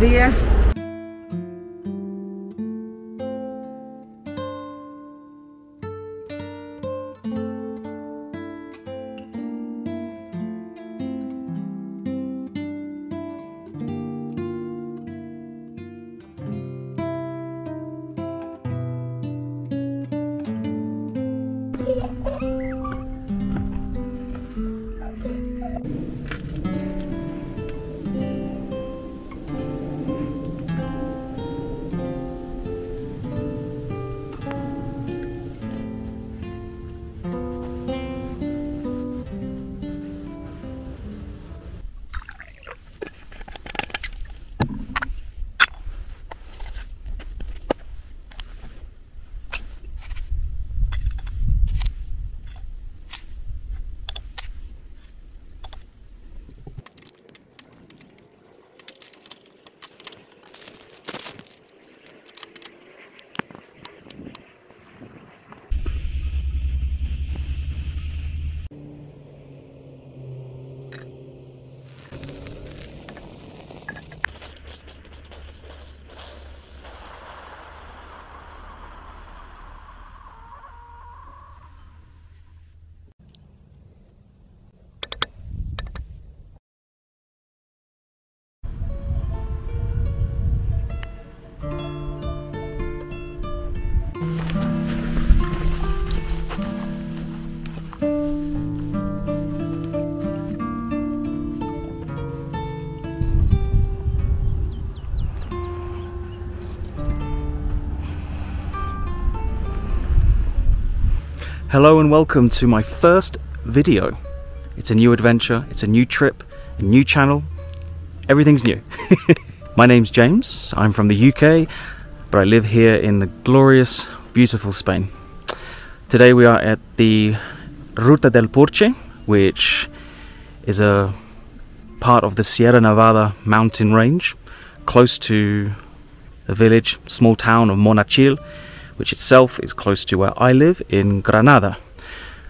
días. Hello and welcome to my first video. It's a new adventure, it's a new trip, a new channel, everything's new. My name's James, I'm from the UK, but I live here in the glorious, beautiful Spain. Today we are at the Ruta del Purche, which is a part of the Sierra Nevada mountain range, close to the village, small town of Monachil, which itself is close to where I live in Granada.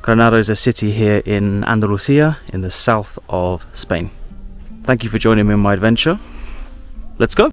Granada is a city here in Andalucia, in the south of Spain. Thank you for joining me in my adventure. Let's go!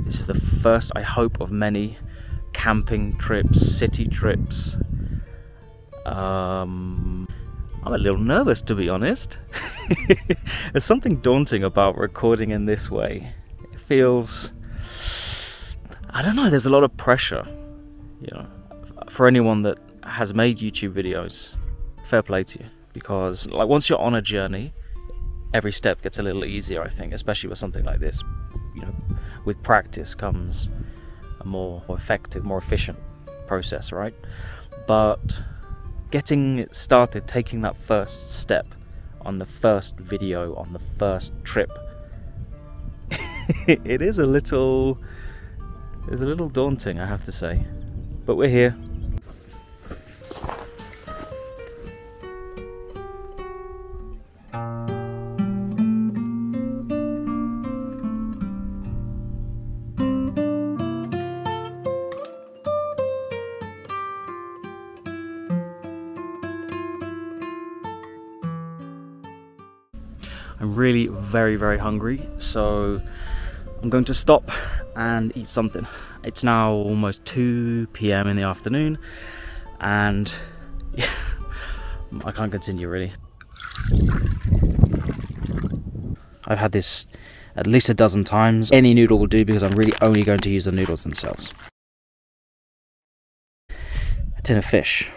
This is the first, I hope, of many camping trips, city trips. I'm a little nervous, to be honest. There's something daunting about recording in this way. It feels, I don't know, there's a lot of pressure, you know, for anyone that has made YouTube videos. Fair play to you, because like once you're on a journey, every step gets a little easier, I think, especially with something like this. You know, with practice comes a more effective, more efficient process, right? But getting it started, taking that first step on the first video, on the first trip, it is a little daunting, I have to say. But we're here. I'm really very hungry, so I'm going to stop and eat something. It's now almost 2 PM in the afternoon, and yeah, I can't continue really. I've had this at least a dozen times. Any noodle will do because I'm really only going to use the noodles themselves. A tin of fish.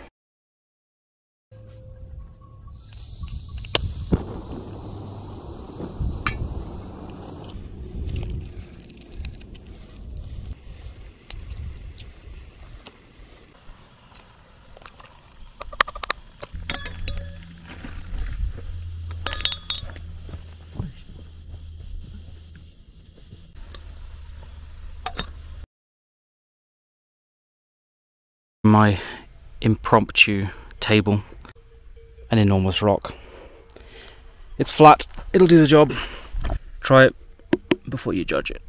my impromptu table. An enormous rock. It's flat, it'll do the job. Try it before you judge it.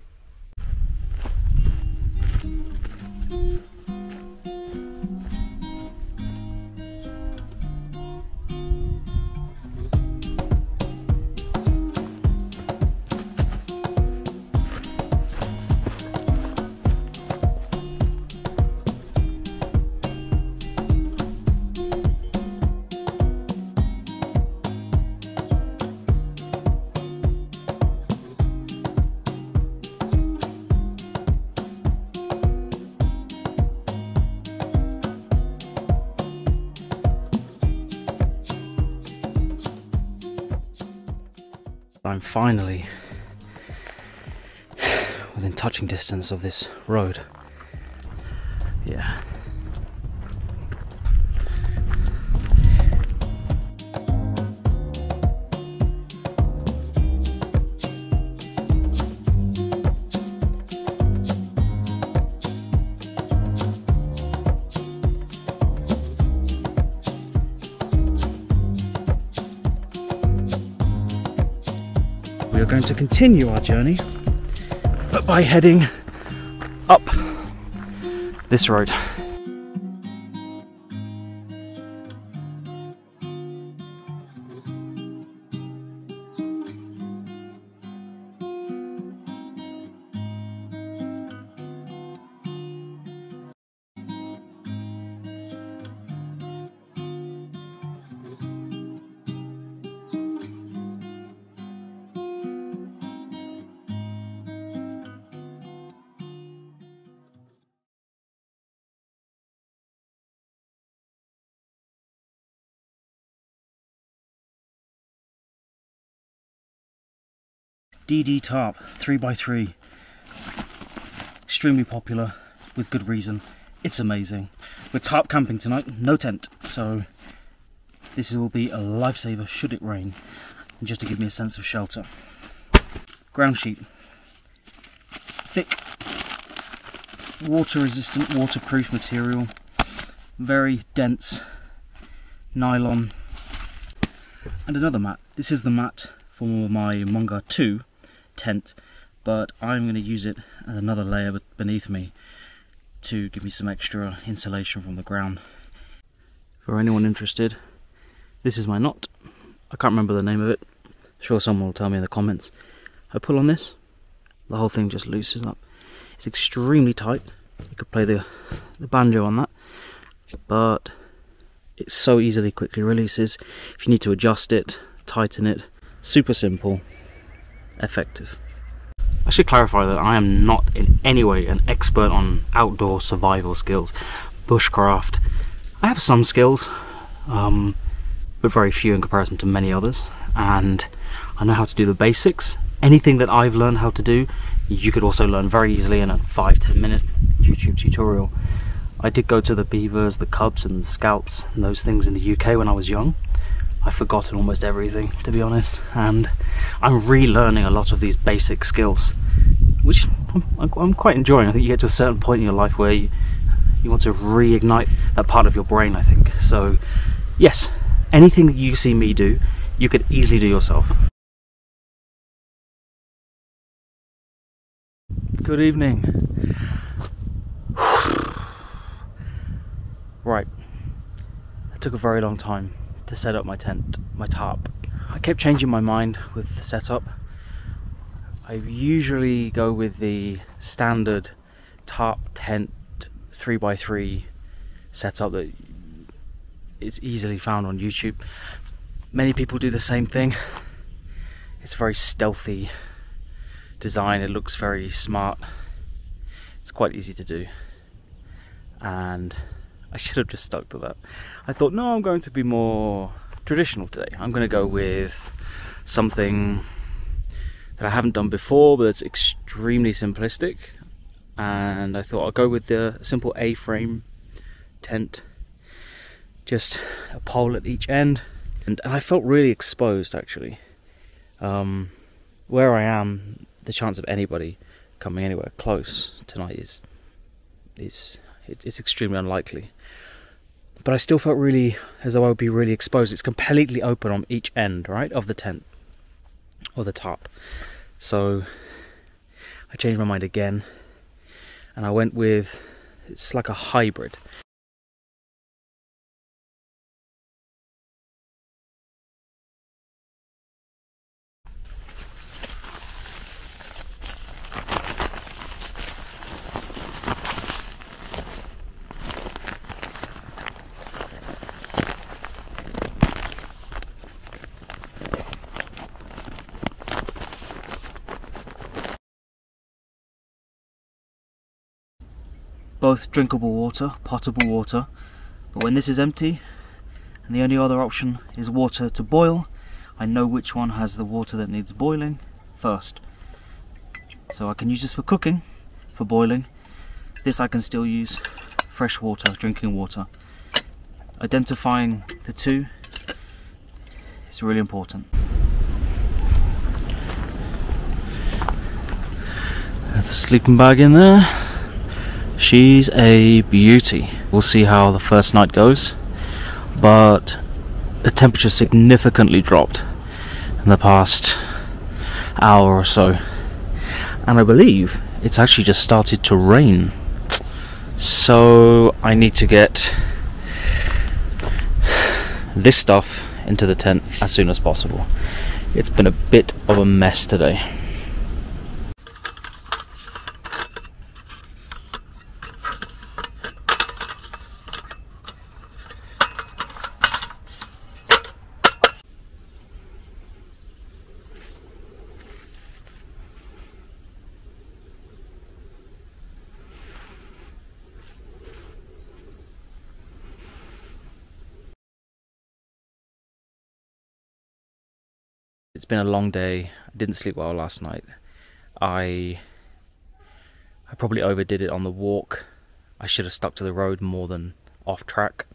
I'm finally within touching distance of this road. Yeah. We are going to continue our journey, but by heading up this road. DD tarp 3x3, extremely popular with good reason. It's amazing. We're tarp camping tonight, no tent, so this will be a lifesaver should it rain, and just to give me a sense of shelter. Ground sheet, thick, water resistant, waterproof material, very dense nylon, and another mat. This is the mat for my Moka 2 tent, but I'm going to use it as another layer beneath me to give me some extra insulation from the ground. For anyone interested, this is my knot. I can't remember the name of it. I'm sure someone will tell me in the comments. I pull on this, the whole thing just loosens up. It's extremely tight. You could play the banjo on that, but it so easily quickly releases. If you need to adjust it, tighten it, super simple, effective. I should clarify that I am not in any way an expert on outdoor survival skills, bushcraft. I have some skills, but very few in comparison to many others, and I know how to do the basics. Anything that I've learned how to do, you could also learn very easily in a 5-10 minute YouTube tutorial. I did go to the beavers, the cubs and the scouts and those things in the UK when I was young. I've forgotten almost everything, to be honest, and I'm relearning a lot of these basic skills, which I'm quite enjoying. I think you get to a certain point in your life where you want to reignite that part of your brain, I think. So yes, anything that you see me do, you could easily do yourself. Good evening. Right, it took a very long time to set up my tent, my tarp. I kept changing my mind with the setup. I usually go with the standard tarp tent 3x3 setup that is easily found on YouTube. Many people do the same thing. It's very stealthy design, it looks very smart. It's quite easy to do, and I should have just stuck to that. I thought, no, I'm going to be more traditional today. I'm going to go with something that I haven't done before, but it's extremely simplistic. And I thought I'll go with the simple A-frame tent, just a pole at each end. And I felt really exposed, actually. Where I am, the chance of anybody coming anywhere close tonight is it's extremely unlikely. but I still felt really as though I would be really exposed. It's completely open on each end, right, of the tent or the tarp. So I changed my mind again, and I went with, it's like a hybrid. Both drinkable water, potable water, but when this is empty and the only other option is water to boil, I know which one has the water that needs boiling first. So I can use this for cooking, for boiling. This I can still use fresh water, drinking water. Identifying the two is really important. That's a sleeping bag in there. She's a beauty. We'll see how the first night goes, but the temperature significantly dropped in the past hour or so, and I believe it's actually just started to rain, so I need to get this stuff into the tent as soon as possible. It's been a bit of a mess today. It's been a long day. I didn't sleep well last night. I probably overdid it on the walk. I should have stuck to the road more than off track.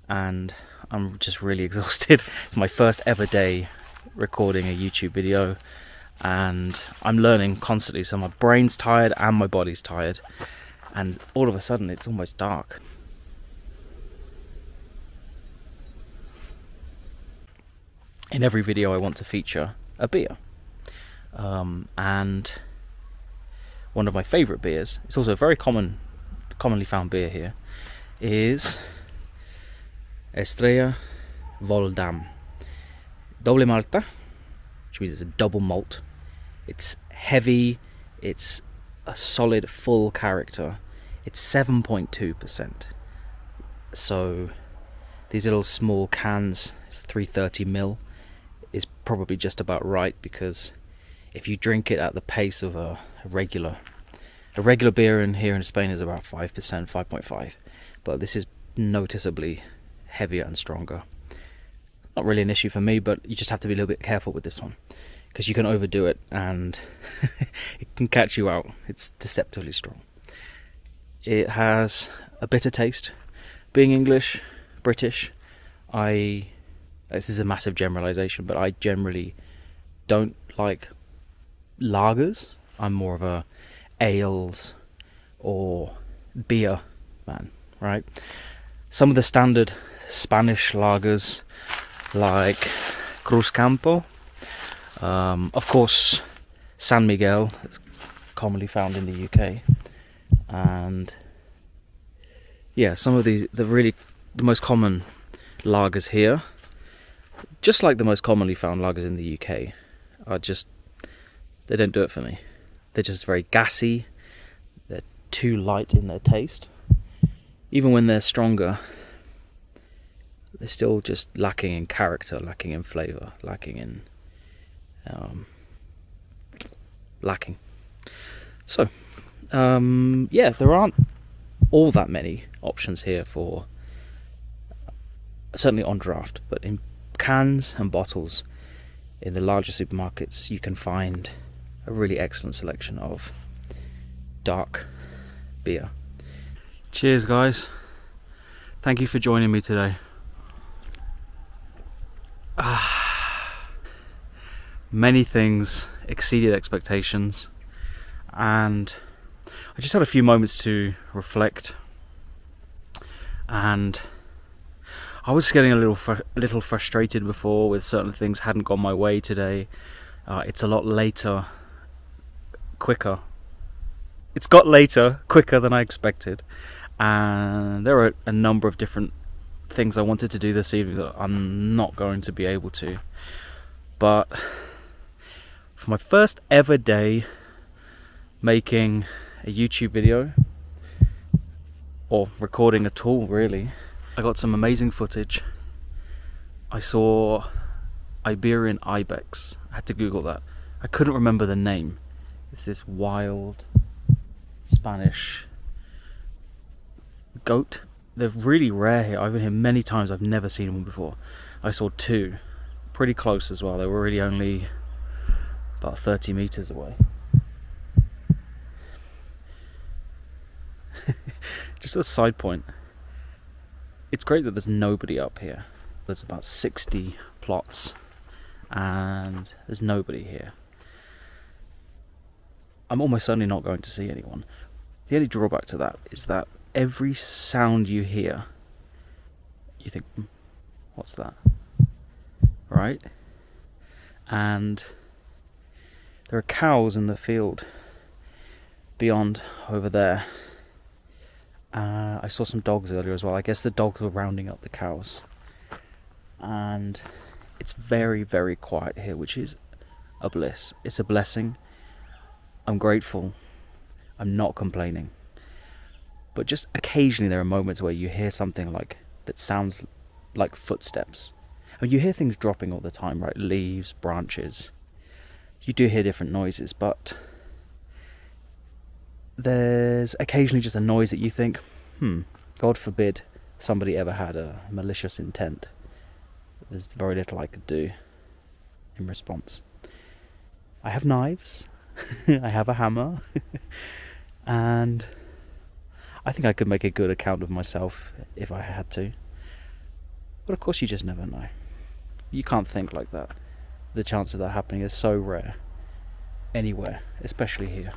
And I'm just really exhausted. It's my first ever day recording a YouTube video, and I'm learning constantly, so my brain's tired and my body's tired, and all of a sudden it's almost dark. In every video I want to feature a beer, and one of my favourite beers, it's also a very commonly found beer here, is Estrella Voll-Damm Doble Malta, which means it's a double malt. It's heavy, it's a solid full character, it's 7.2%. So these little small cans, it's 330ml, is probably just about right, because if you drink it at the pace of a regular beer in here in Spain is about 5%, 5.5, but this is noticeably heavier and stronger. Not really an issue for me, but you just have to be a little bit careful with this one, because you can overdo it and it can catch you out. It's deceptively strong. It has a bitter taste. Being English, British, this is a massive generalisation, but I generally don't like lagers. I'm more of a ales or beer man, right? Some of the standard Spanish lagers, like Cruzcampo, of course San Miguel, is commonly found in the UK, and yeah, some of the most common lagers here, just like the most commonly found lagers in the UK, are just, they don't do it for me. They're just very gassy, they're too light in their taste. Even when they're stronger, they're still just lacking in character, lacking in flavour, lacking in... So, yeah, there aren't all that many options here for, certainly on draft, but in cans and bottles in the larger supermarkets you can find a really excellent selection of dark beer. Cheers guys, thank you for joining me today. Many things exceeded expectations, and I just had a few moments to reflect and I was getting a little frustrated before with certain things hadn't gone my way today. It's a lot later, quicker. It's got later, quicker than I expected, and there are a number of different things I wanted to do this evening that I'm not going to be able to. But for my first ever day making a YouTube video, or recording at all really, I got some amazing footage. I saw Iberian ibex. I had to Google that. I couldn't remember the name. It's this wild Spanish goat. They're really rare here. I've been here many times. I've never seen one before. I saw two, pretty close as well. They were really only about 30 meters away. Just a side point, it's great that there's nobody up here. There's about 60 plots and there's nobody here. I'm almost certainly not going to see anyone. The only drawback to that is that every sound you hear, you think, what's that? Right? And there are cows in the field beyond over there. I saw some dogs earlier as well. I guess the dogs were rounding up the cows. And it's very, very quiet here, which is a bliss. It's a blessing. I'm grateful. I'm not complaining. But just occasionally there are moments where you hear something like that sounds like footsteps. I mean, you hear things dropping all the time, right? Leaves, branches. You do hear different noises, but there's occasionally just a noise that you think, God forbid somebody ever had a malicious intent. There's very little I could do in response. I have knives, I have a hammer, and I think I could make a good account of myself if I had to. But of course you just never know. You can't think like that. The chance of that happening is so rare. Anywhere, especially here.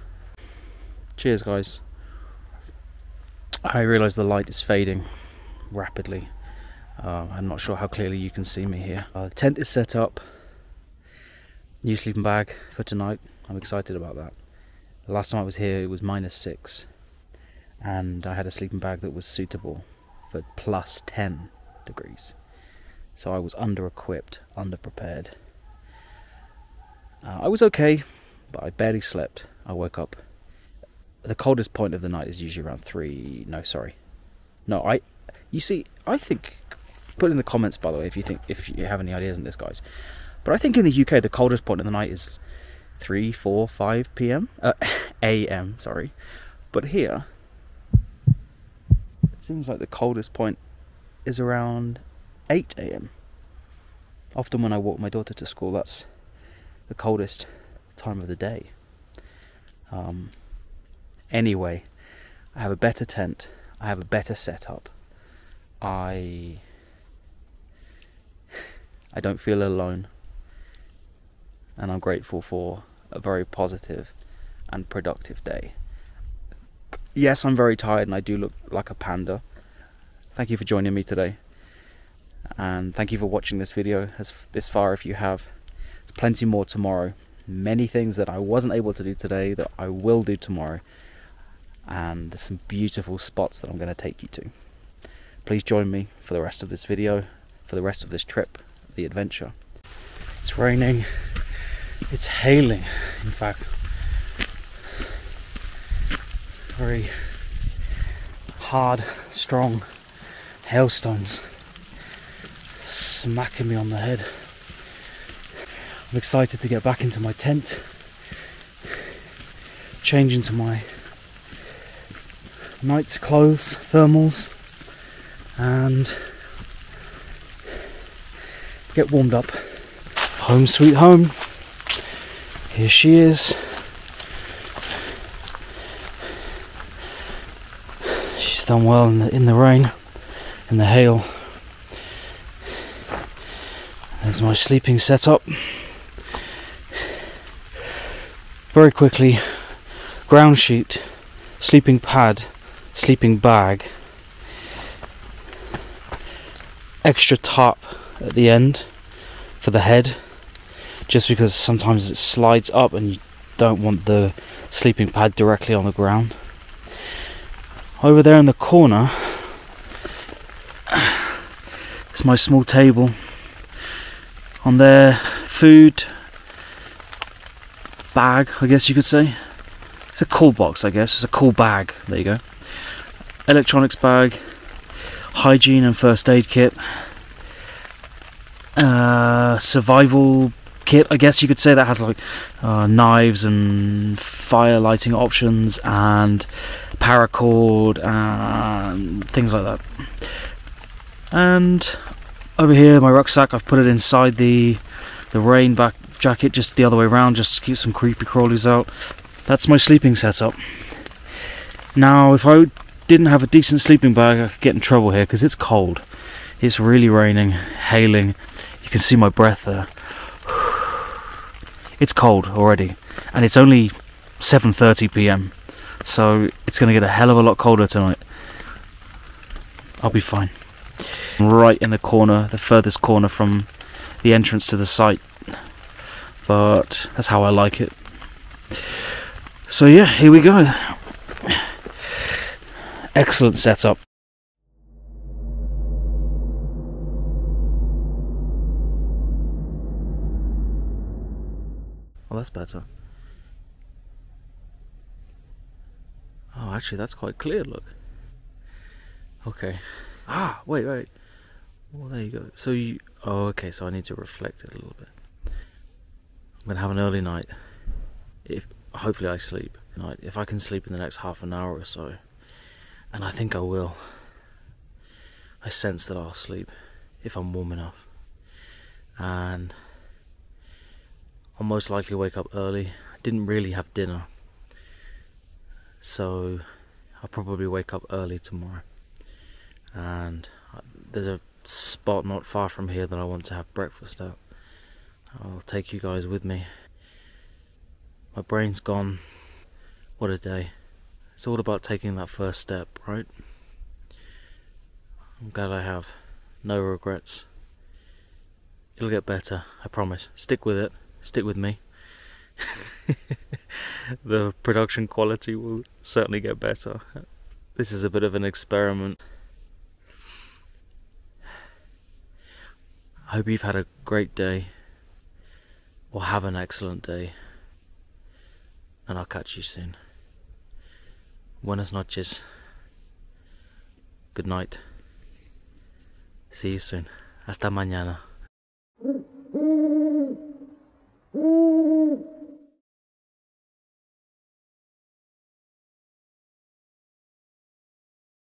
Cheers, guys. I realise the light is fading rapidly. I'm not sure how clearly you can see me here. The tent is set up. New sleeping bag for tonight. I'm excited about that. The last time I was here it was -6. And I had a sleeping bag that was suitable for +10 degrees. So I was under-equipped, under-prepared. I was okay, but I barely slept. I woke up. The coldest point of the night is usually around 3. No, sorry. No, you see, I think, put in the comments by the way if you have any ideas on this, guys. But I think in the UK the coldest point of the night is 3, 4, 5 p.m. AM, sorry. But here it seems like the coldest point is around 8 AM. Often when I walk my daughter to school, that's the coldest time of the day. Anyway, I have a better tent. I have a better setup. I don't feel alone. And I'm grateful for a very positive and productive day. Yes, I'm very tired and I do look like a panda. Thank you for joining me today. And thank you for watching this video this far if you have. There's plenty more tomorrow. Many things that I wasn't able to do today that I will do tomorrow. And there's some beautiful spots that I'm going to take you to. Please join me for the rest of this video, for the rest of this trip, the adventure. It's raining, it's hailing, in fact. Very hard, strong hailstones smacking me on the head. I'm excited to get back into my tent, change into my night's clothes, thermals, and get warmed up. Home sweet home. Here she is. She's done well in the rain, in the hail. There's my sleeping setup. Very quickly, ground sheet, sleeping pad, sleeping bag, extra top at the end for the head, just because sometimes it slides up and you don't want the sleeping pad directly on the ground. Over there in the corner is my small table. On there, food bag, I guess you could say. It's a cool box, I guess. It's a cool bag. There you go. Electronics bag, hygiene and first aid kit, survival kit, I guess you could say, that has like knives and fire lighting options and paracord and things like that. And over here, my rucksack, I've put it inside the rain back jacket, just the other way around, just to keep some creepy crawlies out. That's my sleeping setup. Now, if I didn't have a decent sleeping bag, I could get in trouble here because it's cold. It's really raining, hailing. You can see my breath there. It's cold already, and it's only 7:30 p.m, so it's going to get a hell of a lot colder tonight. I'll be fine. Right in the corner, the furthest corner from the entrance to the site, but that's how I like it. So yeah, here we go. Excellent setup. Oh, that's better. Oh, actually, that's quite clear, look. Okay. Ah, wait. Well, there you go. So you... Oh, okay, so I need to reflect it a little bit. I'm going to have an early night. Hopefully I sleep tonight. If I can sleep in the next half an hour or so, and I think I will. I sense that I'll sleep if I'm warm enough. And I'll most likely wake up early. I didn't really have dinner, so I'll probably wake up early tomorrow. And there's a spot not far from here that I want to have breakfast at. I'll take you guys with me. My brain's gone. What a day. It's all about taking that first step, right? I'm glad I have. No regrets. It'll get better, I promise. Stick with it. Stick with me. The production quality will certainly get better. This is a bit of an experiment. I hope you've had a great day, or have an excellent day, and I'll catch you soon. Buenas noches. Good night. See you soon. Hasta mañana.